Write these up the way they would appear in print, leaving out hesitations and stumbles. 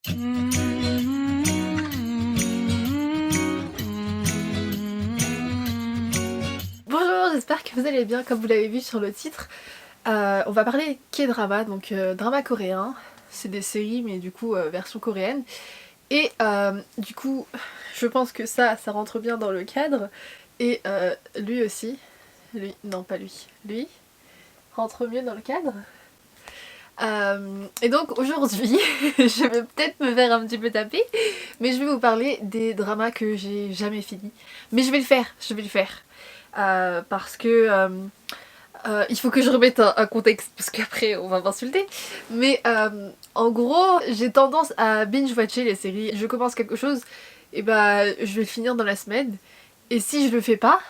Bonjour, j'espère que vous allez bien. Comme vous l'avez vu sur le titre, on va parler K-drama, donc drama coréen. C'est des séries mais du coup version coréenne. Et du coup je pense que ça rentre bien dans le cadre. Et lui aussi, non pas lui rentre mieux dans le cadre. Et donc aujourd'hui, je vais peut-être me faire un petit peu taper, mais je vais vous parler des dramas que j'ai jamais finis. Mais je vais le faire. Parce que il faut que je remette un contexte, parce qu'après on va m'insulter. Mais en gros, j'ai tendance à binge-watcher les séries. Je commence quelque chose, et bah je vais le finir dans la semaine. Et si je le fais pas,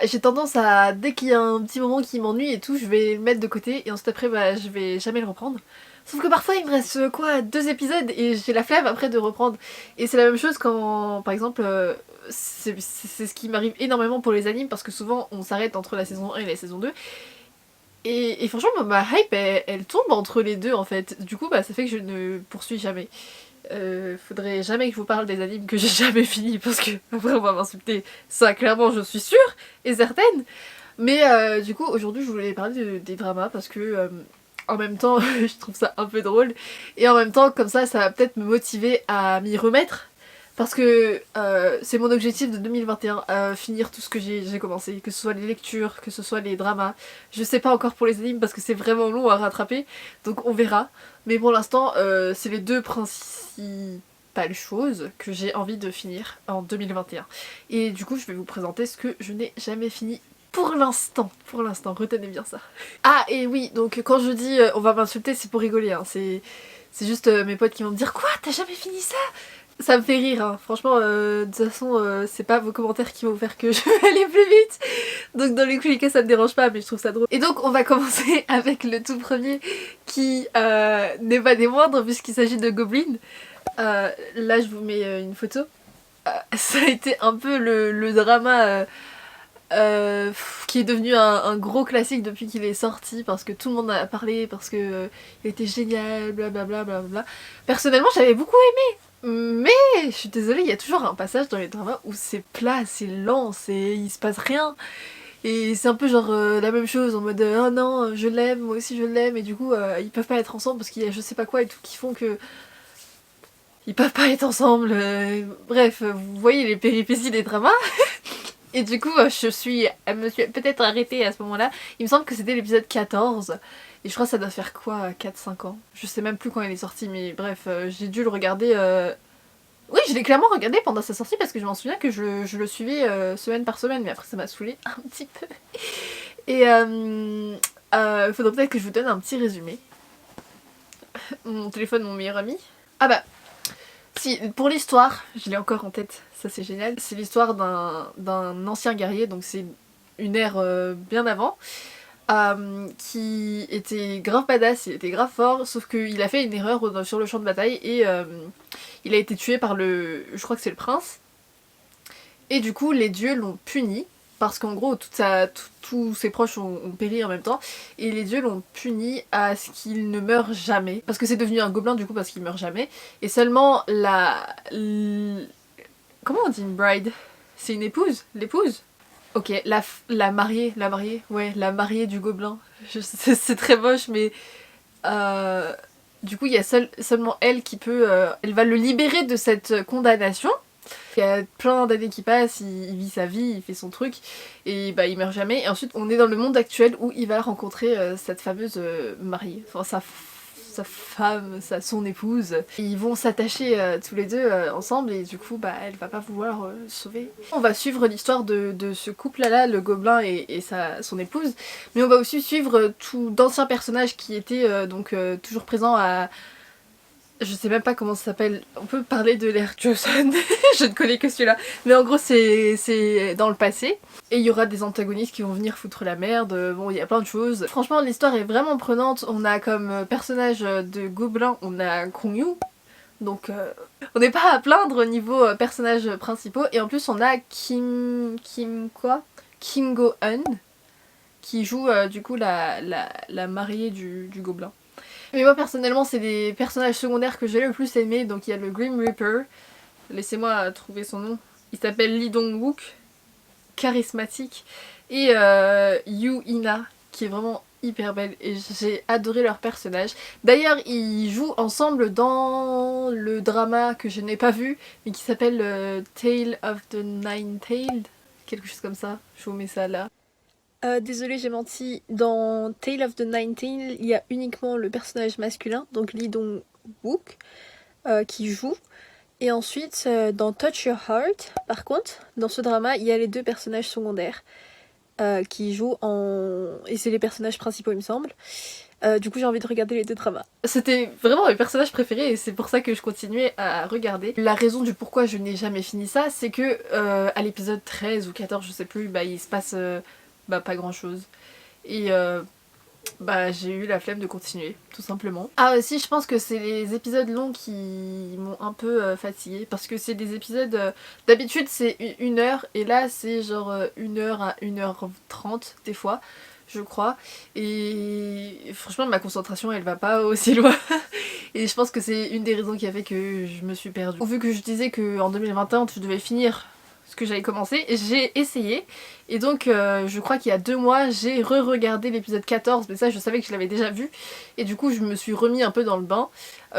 j'ai tendance à, dès qu'il y a un petit moment qui m'ennuie et tout, je vais le mettre de côté et ensuite après je vais jamais le reprendre. Sauf que parfois il me reste quoi, 2 épisodes et j'ai la flemme après de reprendre. Et c'est la même chose quand, par exemple, c'est ce qui m'arrive énormément pour les animes parce que souvent on s'arrête entre la saison 1 et la saison 2. Et franchement ma hype elle tombe entre les deux en fait. Du coup ça fait que je ne poursuis jamais. Faudrait jamais que je vous parle des animes que j'ai jamais fini parce que après on va m'insulter. Ça clairement je suis sûre et certaine. Mais du coup aujourd'hui je voulais parler des dramas parce que en même temps je trouve ça un peu drôle. Et en même temps comme ça va peut-être me motiver à m'y remettre. Parce que c'est mon objectif de 2021, finir tout ce que j'ai commencé, que ce soit les lectures, que ce soit les dramas. Je sais pas encore pour les animes parce que c'est vraiment long à rattraper, donc on verra. Mais pour l'instant, c'est les deux principales choses que j'ai envie de finir en 2021. Et du coup, je vais vous présenter ce que je n'ai jamais fini pour l'instant, retenez bien ça. Ah et oui, donc quand je dis on va m'insulter, c'est pour rigoler, hein. C'est juste mes potes qui vont me dire quoi, t'as jamais fini ça? Ça me fait rire, hein. Franchement, de toute façon, c'est pas vos commentaires qui vont faire que je vais aller plus vite. Donc dans les cliquets ça me dérange pas, mais je trouve ça drôle. Et donc on va commencer avec le tout premier qui n'est pas des moindres puisqu'il s'agit de Goblin. Là je vous mets une photo. Ça a été un peu le drama qui est devenu un gros classique depuis qu'il est sorti parce que tout le monde en a parlé, parce que il était génial, blablabla. Blablabla. Personnellement j'avais beaucoup aimé. Mais je suis désolée, il y a toujours un passage dans les dramas où c'est plat, c'est lent, il se passe rien. Et c'est un peu genre la même chose en mode oh non, je l'aime, moi aussi je l'aime, et du coup ils peuvent pas être ensemble parce qu'il y a je sais pas quoi et tout qui font que ils peuvent pas être ensemble. Bref, vous voyez les péripéties des dramas. Et du coup elle me suis peut-être arrêtée à ce moment-là. Il me semble que c'était l'épisode 14. Et je crois que ça doit faire quoi, 4-5 ans. Je sais même plus quand il est sorti, mais bref, j'ai dû le regarder... Oui, je l'ai clairement regardé pendant sa sortie parce que je m'en souviens que je le suivais semaine par semaine, mais après ça m'a saoulé un petit peu. Et faudrait peut-être que je vous donne un petit résumé. Mon téléphone, mon meilleur ami. Ah bah, si, pour l'histoire, je l'ai encore en tête, ça c'est génial. C'est l'histoire d'un ancien guerrier, donc c'est une ère bien avant. Qui était grave badass, il était grave fort, sauf qu'il a fait une erreur sur le champ de bataille et il a été tué par je crois que c'est le prince. Et du coup les dieux l'ont puni, parce qu'en gros tous ses proches ont péri en même temps, et les dieux l'ont puni à ce qu'il ne meure jamais, parce que c'est devenu un gobelin du coup parce qu'il meurt jamais, et seulement comment on dit une bride? C'est une épouse? L'épouse? Ok, la mariée, ouais, la mariée du gobelin. C'est très moche, mais du coup, il y a seulement elle qui peut... elle va le libérer de cette condamnation. Il y a plein d'années qui passent, il vit sa vie, il fait son truc, et bah il meurt jamais. Et ensuite, on est dans le monde actuel où il va rencontrer cette fameuse mariée, enfin sa femme, son épouse. Et ils vont s'attacher tous les deux ensemble et du coup elle va pas vouloir sauver. On va suivre l'histoire de ce couple là, le gobelin et son épouse, mais on va aussi suivre tout d'anciens personnages qui étaient toujours présents à... Je sais même pas comment ça s'appelle, on peut parler de l'ère Joseon, je ne connais que celui-là, mais en gros c'est dans le passé, et il y aura des antagonistes qui vont venir foutre la merde, bon il y a plein de choses. Franchement l'histoire est vraiment prenante, on a comme personnage de gobelin, on a Kong-yu, donc on n'est pas à plaindre au niveau personnages principaux, et en plus on a Kim Go-eun, qui joue du coup la mariée du gobelin. Mais moi personnellement c'est les personnages secondaires que j'ai le plus aimé. Donc il y a le Grim Reaper, laissez-moi trouver son nom, il s'appelle Lee Dong-wook, charismatique, et Yu Ina qui est vraiment hyper belle et j'ai adoré leur personnage. D'ailleurs ils jouent ensemble dans le drama que je n'ai pas vu mais qui s'appelle Tale of the Nine-Tailed, quelque chose comme ça, je vous mets ça là. Désolée j'ai menti, dans Tale of the Nine-Tailed il y a uniquement le personnage masculin, donc Lee Dong-wook qui joue. Et ensuite, dans Touch Your Heart, par contre, dans ce drama, il y a les deux personnages secondaires qui jouent en... Et c'est les personnages principaux, il me semble. Du coup, j'ai envie de regarder les deux dramas. C'était vraiment mes personnages préférés et c'est pour ça que je continuais à regarder. La raison du pourquoi je n'ai jamais fini ça, c'est que à l'épisode 13 ou 14, je sais plus, bah il se passe pas grand chose. Et bah j'ai eu la flemme de continuer, tout simplement. Ah aussi je pense que c'est les épisodes longs qui m'ont un peu fatiguée, parce que c'est des épisodes, d'habitude c'est 1 heure, et là c'est genre 1 heure à 1 h 30 des fois, je crois. Et franchement ma concentration elle va pas aussi loin. Et je pense que c'est une des raisons qui a fait que je me suis perdue. Vu que je disais qu'en 2021 je devais finir ce que j'avais commencé, j'ai essayé et donc je crois qu'il y a 2 mois j'ai re-regardé l'épisode 14, mais ça je savais que je l'avais déjà vu et du coup je me suis remis un peu dans le bain.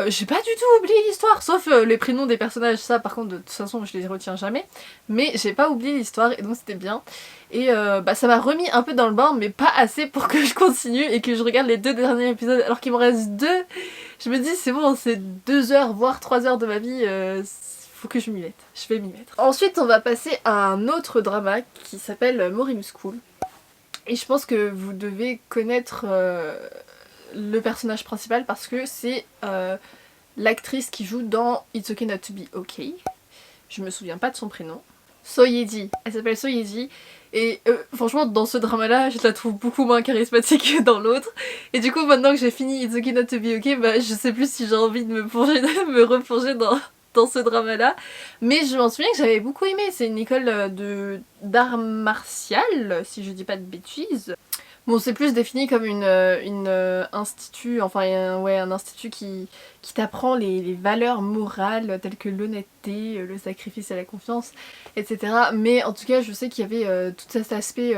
J'ai pas du tout oublié l'histoire, sauf les prénoms des personnages, ça par contre de toute façon je les retiens jamais, mais j'ai pas oublié l'histoire et donc c'était bien. Et ça m'a remis un peu dans le bain, mais pas assez pour que je continue et que je regarde les 2 derniers épisodes alors qu'il m'en reste 2. Je me dis c'est bon, c'est 2 heures voire 3 heures de ma vie, faut que je m'y mette, je vais m'y mettre. Ensuite on va passer à un autre drama qui s'appelle Morim School. Et je pense que vous devez connaître le personnage principal parce que c'est l'actrice qui joue dans It's Okay Not To Be Okay. Je me souviens pas de son prénom. So Ye-ji, elle s'appelle So Ye-ji. Et franchement dans ce drama là je la trouve beaucoup moins charismatique que dans l'autre. Et du coup maintenant que j'ai fini It's Okay Not To Be Okay, bah je sais plus si j'ai envie de me replonger dans ce drama là, mais je m'en souviens que j'avais beaucoup aimé. C'est une école d'art martial si je dis pas de bêtises. Bon c'est plus défini comme une institut, enfin un institut qui t'apprend les valeurs morales telles que l'honnêteté, le sacrifice et la confiance, etc. Mais en tout cas je sais qu'il y avait tout cet aspect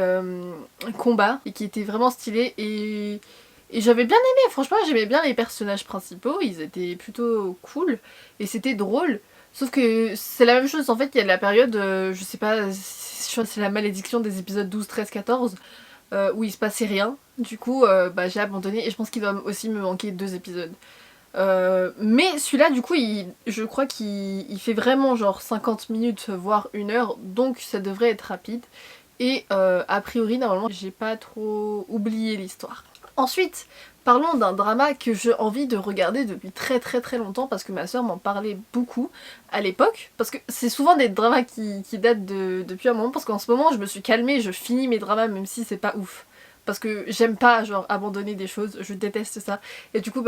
combat et qui était vraiment stylé et j'avais bien aimé, franchement j'aimais bien les personnages principaux, ils étaient plutôt cool et c'était drôle. Sauf que c'est la même chose en fait, il y a la période, je sais pas, je crois que c'est la malédiction des épisodes 12, 13, 14 où il se passait rien. Du coup j'ai abandonné et je pense qu'il doit aussi me manquer 2 épisodes. Mais celui-là du coup je crois qu'il fait vraiment genre 50 minutes voire 1 heure, donc ça devrait être rapide. Et a priori normalement j'ai pas trop oublié l'histoire. Ensuite, parlons d'un drama que j'ai envie de regarder depuis très longtemps parce que ma soeur m'en parlait beaucoup à l'époque. Parce que c'est souvent des dramas qui datent depuis un moment, parce qu'en ce moment je me suis calmée, je finis mes dramas même si c'est pas ouf. Parce que j'aime pas genre abandonner des choses, je déteste ça. Et du coup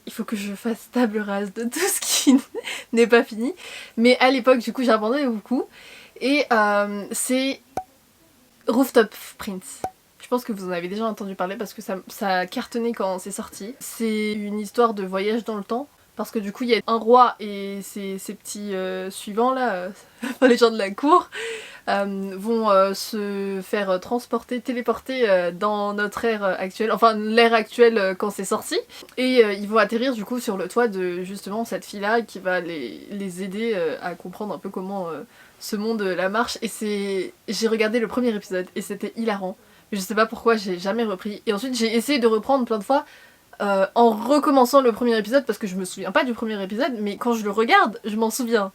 il faut que je fasse table rase de tout ce qui n'est pas fini. Mais à l'époque du coup j'ai abandonné beaucoup. Et c'est Rooftop Prince. Je pense que vous en avez déjà entendu parler parce que ça a cartonné quand c'est sorti. C'est une histoire de voyage dans le temps. Parce que du coup il y a un roi et ses petits suivants là, les gens de la cour, vont se faire téléporter dans notre ère actuelle, enfin l'ère actuelle quand c'est sorti. Et ils vont atterrir du coup sur le toit de justement cette fille là qui va les aider à comprendre un peu comment ce monde la marche. Et j'ai regardé le premier épisode et c'était hilarant. Je sais pas pourquoi j'ai jamais repris. Et ensuite j'ai essayé de reprendre plein de fois en recommençant le premier épisode parce que je me souviens pas du premier épisode, mais quand je le regarde, je m'en souviens.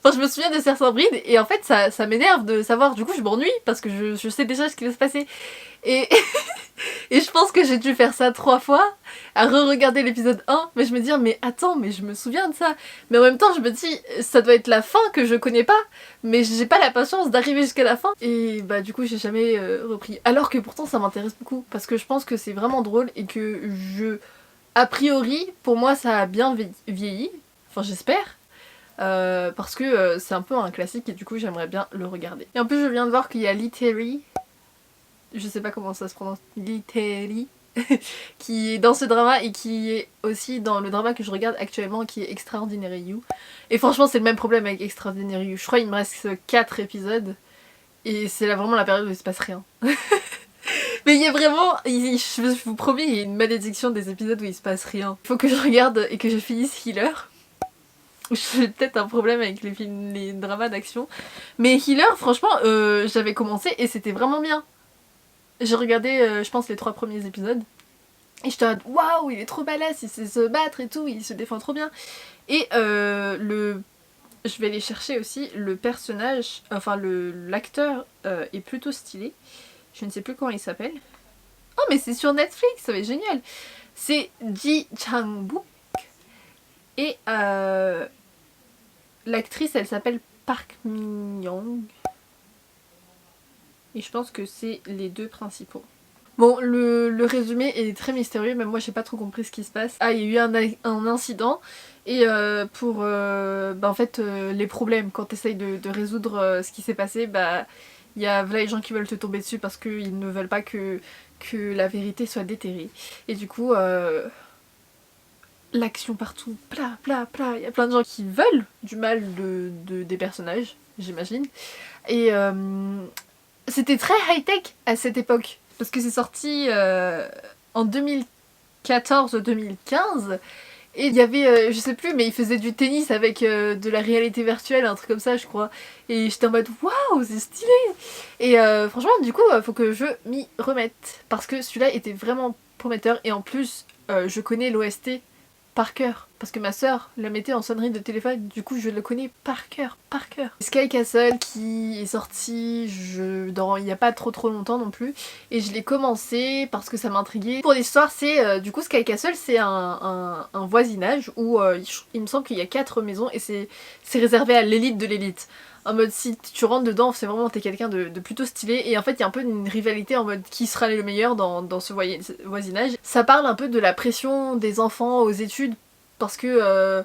Enfin je me souviens de certains brides et en fait ça m'énerve de savoir, du coup je m'ennuie parce que je sais déjà ce qui va se passer. Et, et je pense que j'ai dû faire ça 3 fois, à re-regarder l'épisode 1, mais je me dis mais attends, mais je me souviens de ça. Mais en même temps je me dis ça doit être la fin que je connais pas, mais j'ai pas la patience d'arriver jusqu'à la fin. Et bah du coup j'ai jamais repris. Alors que pourtant ça m'intéresse beaucoup, parce que je pense que c'est vraiment drôle et que a priori pour moi ça a bien vieilli, enfin j'espère. Parce que c'est un peu un classique et du coup j'aimerais bien le regarder. Et en plus je viens de voir qu'il y a Lee Terry, je sais pas comment ça se prononce, Lee Terry, qui est dans ce drama et qui est aussi dans le drama que je regarde actuellement qui est Extraordinary You. Et franchement c'est le même problème avec Extraordinary You. Je crois qu'il me reste 4 épisodes et c'est là vraiment la période où il se passe rien. Mais il y a vraiment, je vous promets, il y a une malédiction des épisodes où il se passe rien. Il faut que je regarde et que je finisse Healer. J'ai peut-être un problème avec les dramas d'action. Mais Healer, franchement, j'avais commencé et c'était vraiment bien. J'ai regardé, je pense, les 3 premiers épisodes. Et j'étais en mode, waouh, il est trop balèze, il sait se battre et tout, il se défend trop bien. Et je vais aller chercher aussi le personnage, enfin l'acteur est plutôt stylé. Je ne sais plus comment il s'appelle. Oh mais c'est sur Netflix, ça va être génial. C'est Ji Chang-wook. Et l'actrice elle s'appelle Park Min-young. Et je pense que c'est les 2 principaux. Bon, le résumé est très mystérieux, même moi j'ai pas trop compris ce qui se passe. Ah, il y a eu un incident, et pour en fait les problèmes, quand tu essayes de résoudre ce qui s'est passé, il y a les gens qui veulent te tomber dessus parce qu'ils ne veulent pas que la vérité soit déterrée. Et du coup, l'action partout, plat, plat, plat, il y a plein de gens qui veulent du mal des personnages, j'imagine. Et c'était très high-tech à cette époque. Parce que c'est sorti en 2014-2015 et il y avait, je sais plus, mais il faisait du tennis avec de la réalité virtuelle, un truc comme ça je crois. Et j'étais en mode waouh, c'est stylé. Et franchement du coup faut que je m'y remette. Parce que celui-là était vraiment prometteur et en plus je connais l'OST par cœur. Parce que ma soeur la mettait en sonnerie de téléphone, du coup je le connais par cœur, par cœur. Sky Castle qui est sorti il n'y a pas trop longtemps non plus. Et je l'ai commencé parce que ça m'intriguait. Pour l'histoire c'est, du coup Sky Castle c'est un voisinage où il me semble qu'il y a 4 maisons et c'est réservé à l'élite de l'élite. En mode si tu rentres dedans c'est vraiment t'es quelqu'un de plutôt stylé et en fait il y a un peu une rivalité en mode qui sera le meilleur dans ce voisinage. Ça parle un peu de la pression des enfants aux études parce que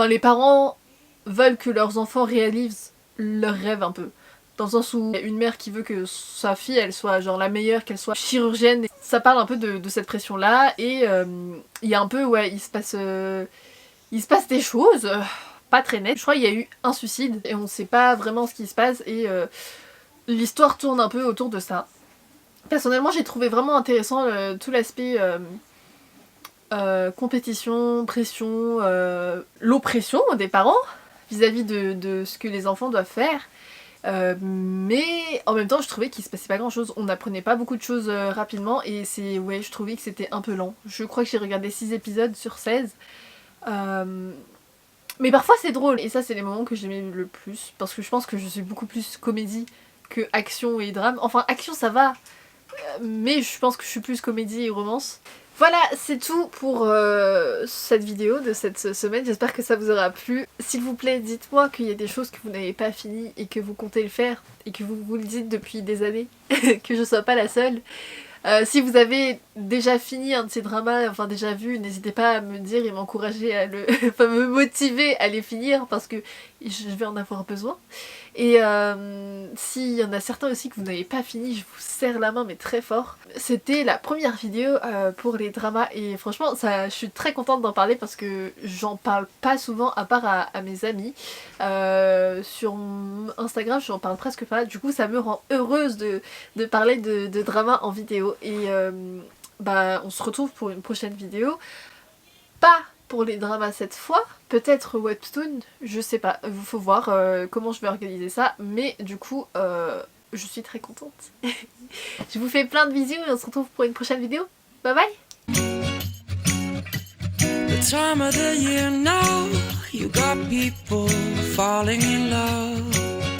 les parents veulent que leurs enfants réalisent leurs rêves un peu. Dans le sens où il y a une mère qui veut que sa fille elle soit genre la meilleure, qu'elle soit chirurgienne. Ça parle un peu de cette pression là et il y a un peu ouais il se passe des choses. Pas très net. Je crois qu'il y a eu un suicide et on sait pas vraiment ce qui se passe et l'histoire tourne un peu autour de ça. Personnellement j'ai trouvé vraiment intéressant tout l'aspect compétition, pression, l'oppression des parents vis-à-vis de ce que les enfants doivent faire. Mais en même temps je trouvais qu'il se passait pas grand chose, on n'apprenait pas beaucoup de choses rapidement et je trouvais que c'était un peu lent. Je crois que j'ai regardé 6 épisodes sur 16. Mais parfois c'est drôle et ça c'est les moments que j'aimais le plus parce que je pense que je suis beaucoup plus comédie que action et drame. Enfin action ça va mais je pense que je suis plus comédie et romance. Voilà c'est tout pour cette vidéo de cette semaine, j'espère que ça vous aura plu. S'il vous plaît dites-moi qu'il y a des choses que vous n'avez pas fini et que vous comptez le faire et que vous le dites depuis des années, que je sois pas la seule. Si vous avez déjà fini un de ces dramas, enfin déjà vu, n'hésitez pas à me dire et m'encourager à me motiver à les finir parce que je vais en avoir besoin. Et s'il y en a certains aussi que vous n'avez pas fini, je vous serre la main mais très fort. C'était la première vidéo pour les dramas et franchement je suis très contente d'en parler parce que j'en parle pas souvent à part à mes amis. Sur Instagram j'en parle presque pas, du coup ça me rend heureuse de parler de drama en vidéo et on se retrouve pour une prochaine vidéo. Pas pour les dramas cette fois, peut-être webtoon, je sais pas, il faut voir comment je vais organiser ça, mais du coup je suis très contente. Je vous fais plein de bisous et on se retrouve pour une prochaine vidéo. Bye bye. The time of the year now, you got people falling in love.